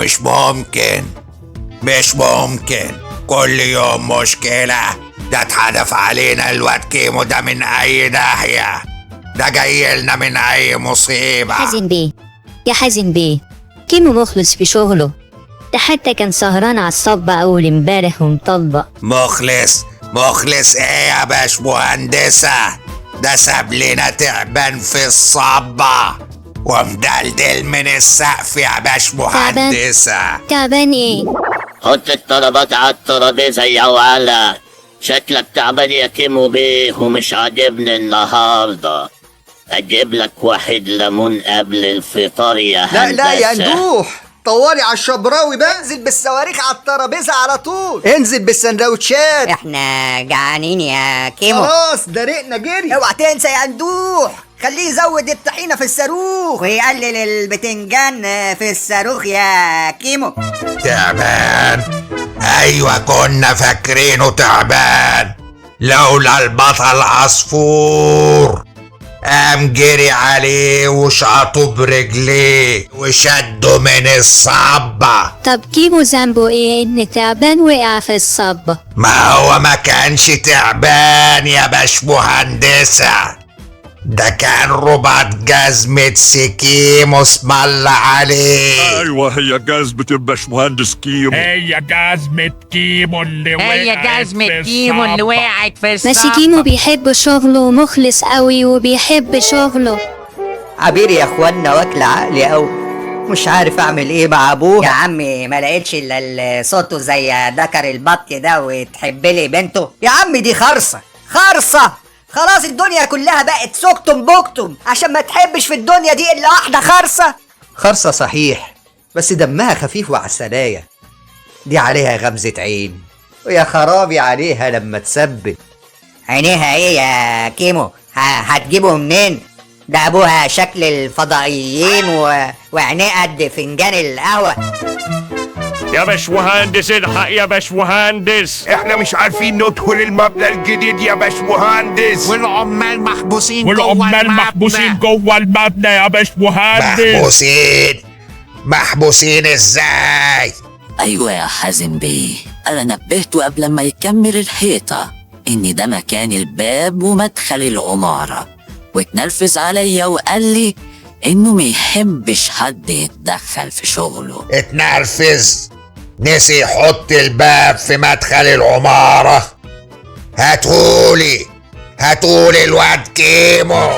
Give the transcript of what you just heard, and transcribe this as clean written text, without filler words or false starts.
مش ممكن، مش ممكن، كل يوم مشكلة. ده اتحدف علينا الواد كيمو ده من أي ناحية، ده جاي لنا من أي مصيبة. حازم بيه، يا حازم بيه، كيمو مخلص في شغله، ده حتى كان سهران على الصبة أول امبارح ومطلق. مخلص ايه يا باشمهندسة؟ ده ساب لنا تعبان في الصبة ومدلدل من السقف يا باشمهندسة. تعبان ايه؟ حط الطلبات على الترابيزة يا ولا، شكلك تعبان يا كيمو بيه ومش عاجبني النهارده. اجيب لك واحد ليمون قبل الفطار يا هندسة؟ لا يا ندوح، طوالي على الشبراوي بقى. انزل بالصواريخ على الترابيزه على طول، انزل بالسندوتشات. احنا جعانين يا كيمو. خلاص درقنا جري. اوعى تنسى يا ندوح، خليه يزود الطحينه في الصاروخ ويقلل البتنجان في الصاروخ يا كيمو. تعبان؟ ايوه كنا فاكرينه تعبان، لولا البطل عصفور قام جري عليه وشاطه برجليه وشده من الصبة. طب كيمو ذنبه ايه ان تعبان وقع في الصبة؟ ما هو ما كانش تعبان يا باشمهندسة، ده كان رباط جزمة سكيمو اسم الله عليه. ايوه هي جزمة الباشمهندس كيمو، هي جزمة كيمو اللي وقعت في الصبة. ماشي، كيمو بيحب شغله ومخلص قوي وبيحب شغله. عبير يا اخوانا واكل عقلي قوي، مش عارف اعمل ايه مع ابوها. يا عمي ما لقيتش الا صوته زي دكر البط ده وتحب لي بنته. يا عمي دي خرصه خلاص، الدنيا كلها بقت سكتم بكتم عشان ما تحبش في الدنيا دي الا واحده خرصه صحيح، بس دمها خفيف وعسلايه، دي عليها غمزه عين، ويا خرابي عليها لما تسبت. عينيها ايه يا كيمو؟ هتجيبه منين؟ ده ابوها شكل الفضائيين وعينيه قد فنجان القهوه. يا باشمهندس الحق يا باشمهندس، احنا مش عارفين ندخل المبنى الجديد يا باشمهندس، والعمال محبوسين جوه المبنى يا باشمهندس. محبوسين ازاي؟ ايوه يا حازم بيه، انا نبهته قبل ما يكمل الحيطه ان ده مكان الباب ومدخل العماره، واتنرفز عليا وقال لي انه ما يحبش حد يتدخل في شغله. اتنرفز؟ نسي يحط الباب في مدخل العمارة؟ هاتولي الواد كيمو.